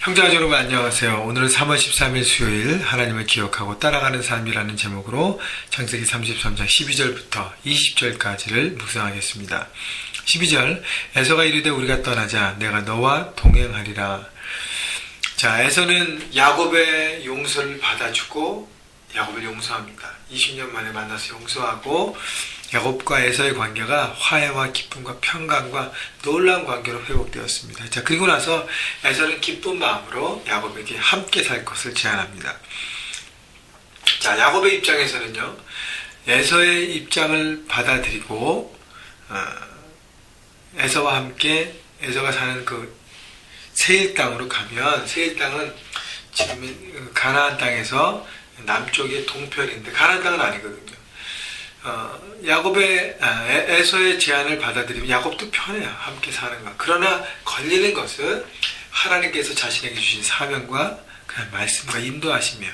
형제자 여러분 안녕하세요. 오늘은 3월 13일 수요일 하나님을 기억하고 따라가는 삶이라는 제목으로 창세기 33장 12절부터 20절까지를 묵상하겠습니다. 12절 에서가 이르되 우리가 떠나자 내가 너와 동행하리라. 자, 에서는 야곱의 용서를 받아주고 야곱을 용서합니다. 20년 만에 만나서 용서하고 야곱과 에서의 관계가 화해와 기쁨과 평강과 놀라운 관계로 회복되었습니다. 자, 그리고 나서 에서는 기쁜 마음으로 야곱에게 함께 살 것을 제안합니다. 자, 야곱의 입장에서는요, 에서의 입장을 받아들이고 에서와 함께 에서가 사는 그 세일 땅으로 가면, 세일 땅은 지금 가나안 땅에서 남쪽의 동편인데 가나안 땅은 아니거든요. 에서의 제안을 받아들이면 야곱도 편해요. 함께 사는 것. 그러나 걸리는 것은 하나님께서 자신에게 주신 사명과 그냥 말씀과 인도하시며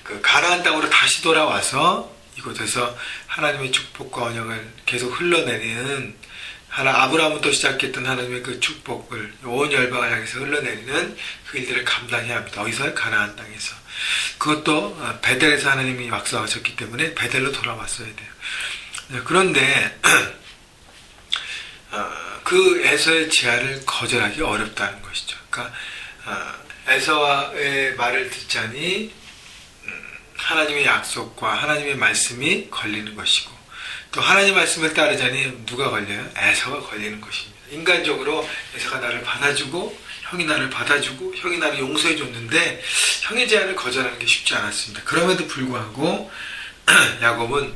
그 가나안 땅으로 다시 돌아와서 이곳에서 하나님의 축복과 언약을 계속 흘러내리는 아브라함부터 시작했던 하나님의 그 축복을 온 열방을 향해서 흘러내리는 그 일들을 감당해야 합니다. 어디서? 가나안 땅에서. 그것도 베델에서 하나님이 역사하셨기 때문에 베델로 돌아왔어야 돼요. 그런데 그 에서의 제안을 거절하기 어렵다는 것이죠. 그러니까 에서의 말을 듣자니 하나님의 약속과 하나님의 말씀이 걸리는 것이고, 또 하나님 말씀을 따르자니 누가 걸려요? 에서가 걸리는 것입니다. 인간적으로 에서가 나를 받아주고 형이 나를 받아주고 형이 나를 용서해줬는데 형의 제안을 거절하는 게 쉽지 않았습니다. 그럼에도 불구하고 야곱은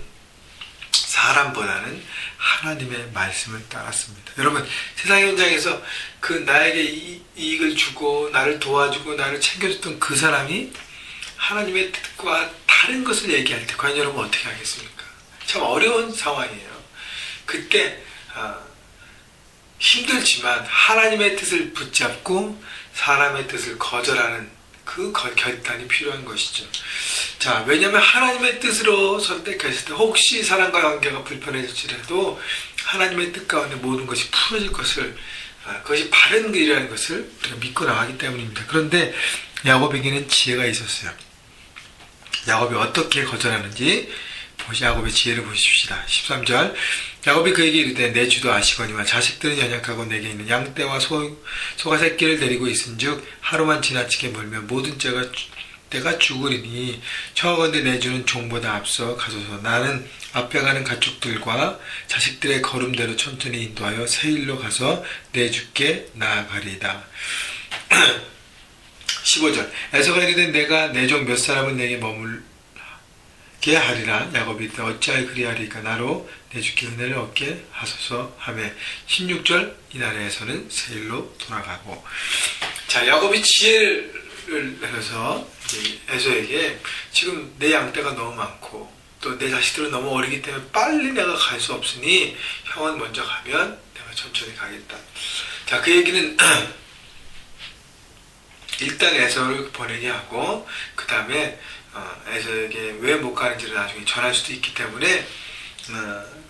사람보다는 하나님의 말씀을 따랐습니다. 여러분, 세상의 현장에서 그 나에게 이익을 주고 나를 도와주고 나를 챙겨줬던 그 사람이 하나님의 뜻과 다른 것을 얘기할 때 과연 여러분 어떻게 하겠습니까? 참 어려운 상황이에요. 그때 힘들지만 하나님의 뜻을 붙잡고 사람의 뜻을 거절하는 그 결단이 필요한 것이죠. 자, 왜냐하면 하나님의 뜻으로 선택했을 때 혹시 사람과 관계가 불편해질지라도 하나님의 뜻 가운데 모든 것이 풀어질 것을, 그것이 바른 길이라는 것을 우리가 믿고 나가기 때문입니다. 그런데 야곱에게는 지혜가 있었어요. 야곱이 어떻게 거절하는지 야곱의 지혜를 보십시다. 13절 야곱이 그에게 이르되 내 주도 아시거니와 자식들은 연약하고 내게 있는 양떼와 소가 새끼를 데리고 있은즉 하루만 지나치게 멀면 모든 때가 죽으리니 청하건대 내 주는 종보다 앞서 가소서. 나는 앞에 가는 가축들과 자식들의 걸음대로 천천히 인도하여 세일로 가서 내 주께 나아가리이다. 15절 에서가 이르되 내가 내 종 몇 사람은 내게 머물게 하리라. 야곱이 이르되 어찌하여 그리하리까 나로 내 주께 은혜를 얻게 하소서 하매 16절 이날에서는 세일로 돌아가고. 자, 야곱이 지혜를 내려서 에서에게 지금 내 양떼가 너무 많고 또 내 자식들은 너무 어리기 때문에 빨리 내가 갈 수 없으니 형은 먼저 가면 내가 천천히 가겠다. 자, 그 얘기는 일단 에서를 보내게 하고 그 다음에 에서에게 왜 못 가는지를 나중에 전할 수도 있기 때문에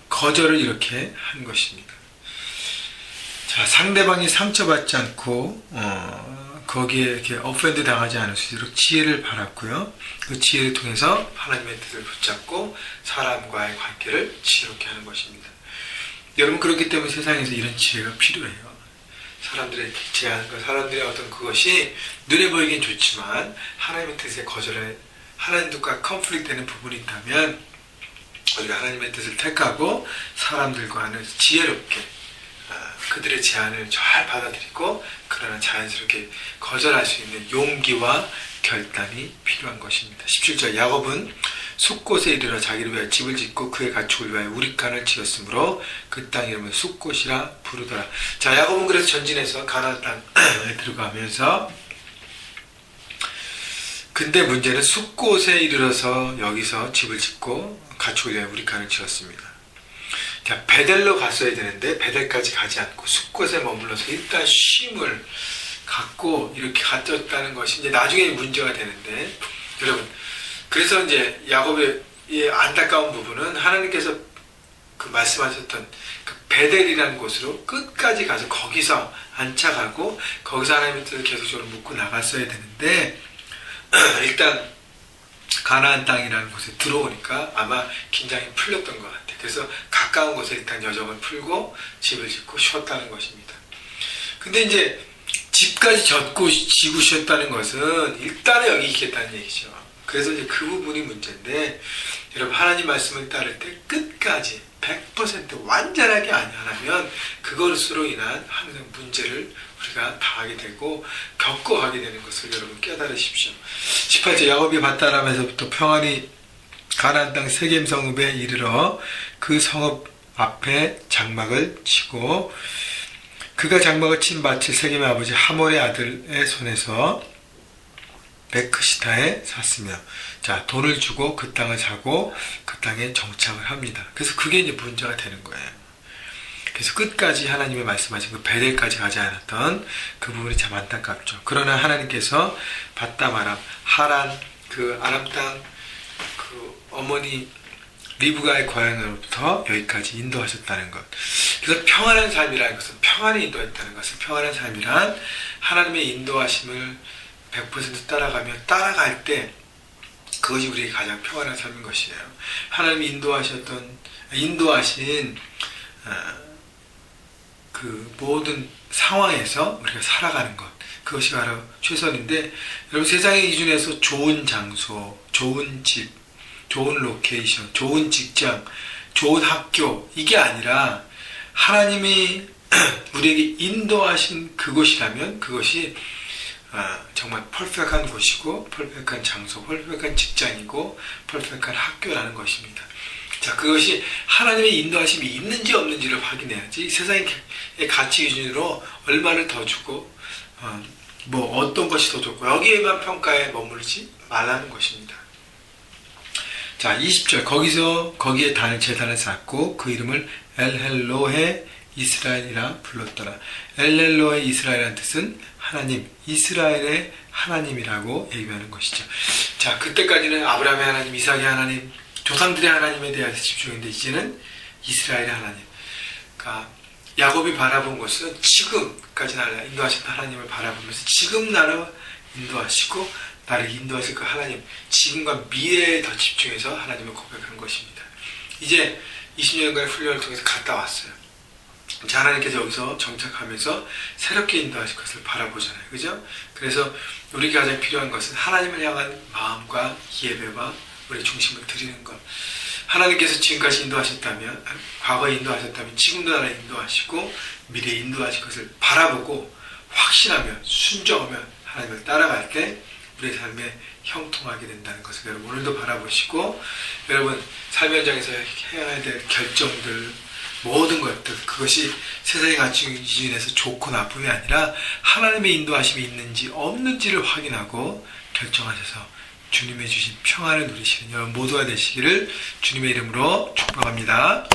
거절을 이렇게 한 것입니다. 자, 상대방이 상처받지 않고 거기에 이렇게 오펜드 당하지 않을 수 있도록 지혜를 바랐고요. 그 지혜를 통해서 하나님의 뜻을 붙잡고 사람과의 관계를 지혜롭게 하는 것입니다. 여러분, 그렇기 때문에 세상에서 이런 지혜가 필요해요. 사람들의 제안과 사람들의 어떤 그것이 눈에 보이긴 좋지만 하나님의 뜻에 거절해 하나님 뜻과 컨플릭트 되는 부분이 있다면 우리가 하나님의 뜻을 택하고 사람들과는 지혜롭게 그들의 제안을 잘 받아들이고 그러나 자연스럽게 거절할 수 있는 용기와 결단이 필요한 것입니다. 17절 야곱은 숫곳에 이르러 자기를 위하여 집을 짓고 그의 가축을 위하여 우리칸을 지었으므로 그 땅 이름을 숫곳이라 부르더라. 자, 야곱은 그래서 전진해서 가나안 땅에 들어가면서, 근데 문제는 숫곳에 이르러서 여기서 집을 짓고 가축을 위하여 우리칸을 지었습니다. 자, 베델로 갔어야 되는데 베델까지 가지 않고 숫곳에 머물러서 일단 쉼을 갖고 이렇게 갔었다는 것이 이제 나중에 문제가 되는데, 여러분, 그래서 이제 야곱의 안타까운 부분은 하나님께서 그 말씀하셨던 그 베델이라는 곳으로 끝까지 가서 거기서 안착하고 거기서 하나님의 뜻을 계속적으로 묻고 나갔어야 되는데 일단 가나안 땅이라는 곳에 들어오니까 아마 긴장이 풀렸던 것 같아요. 그래서 가까운 곳에 일단 여정을 풀고 집을 짓고 쉬었다는 것입니다. 근데 이제 집까지 지고 쉬었다는 것은 일단은 여기 있겠다는 얘기죠. 그래서 이제 그 부분이 문제인데, 여러분 하나님 말씀을 따를 때 끝까지 100% 완전하게 안 하면 그것으로 인한 항상 문제를 우리가 당하게 되고 겪어가게 되는 것을 여러분 깨달으십시오. 18절 야곱이 밧다람에서부터 평안히 가나안 땅 세겜 성읍에 이르러 그 성읍 앞에 장막을 치고 그가 장막을 친 밭을 세겜의 아버지 하몰의 아들의 손에서 베크시타에 샀으며, 자, 돈을 주고 그 땅을 사고 그 땅에 정착을 합니다. 그래서 그게 이제 문제가 되는 거예요. 그래서 끝까지 하나님의 말씀하신 그 베델까지 가지 않았던 그 부분이 참 안타깝죠. 그러나 하나님께서 밧담 아람, 하란, 그 아람 땅, 그 어머니 리브가의 고향으로부터 여기까지 인도하셨다는 것. 그래서 평안한 삶이라는 것은, 평안히 인도했다는 것은, 평안한 삶이란 하나님의 인도하심을 100% 따라갈 때 그것이 우리에게 가장 평안한 삶인 것이에요. 하나님이 인도하신 그 모든 상황에서 우리가 살아가는 것, 그것이 바로 최선인데, 여러분 세상의 기준에서 좋은 장소, 좋은 집, 좋은 로케이션, 좋은 직장, 좋은 학교, 이게 아니라 하나님이 우리에게 인도하신 그곳이라면 그것이 정말 퍼펙트한 곳이고, 퍼펙트한 장소, 퍼펙트한 직장이고, 퍼펙트한 학교라는 것입니다. 자, 그것이 하나님의 인도하심이 있는지 없는지를 확인해야지 세상의 가치 기준으로 얼마를 더 주고 뭐 어떤 것이 더 좋고 여기에만 평가에 머무르지 말라는 것입니다. 자, 20절 거기에 제단을 쌓고 그 이름을 엘헬로헤 이스라엘이라 불렀더라. 엘헬로헤 이스라엘이라는 뜻은 하나님, 이스라엘의 하나님이라고 얘기하는 것이죠. 자, 그때까지는 아브라함의 하나님, 이삭의 하나님, 조상들의 하나님에 대해서 집중했는데 이제는 이스라엘의 하나님. 그러니까 야곱이 바라본 것은 지금까지 나를 인도하셨던 하나님을 바라보면서 지금 나를 인도하시고 나를 인도하실 그 하나님, 지금과 미래에 더 집중해서 하나님을 고백하는 것입니다. 이제 20년간의 훈련을 통해서 갔다 왔어요. 자, 하나님께서 여기서 정착하면서 새롭게 인도하실 것을 바라보잖아요. 그죠? 그래서 우리에게 가장 필요한 것은 하나님을 향한 마음과 예배와 우리 중심을 드리는 것. 하나님께서 지금까지 인도하셨다면, 과거에 인도하셨다면 지금도 나를 인도하시고 미래에 인도하실 것을 바라보고 확신하며 순종하며 하나님을 따라갈 때 우리의 삶에 형통하게 된다는 것을 여러분 오늘도 바라보시고, 여러분 삶의 현장에서 해야 될 결정들, 모든 것들, 그것이 세상의 가치 기준에서 좋고 나쁨이 아니라 하나님의 인도하심이 있는지 없는지를 확인하고 결정하셔서 주님의 주신 평안을 누리시는 여러분 모두가 되시기를 주님의 이름으로 축복합니다.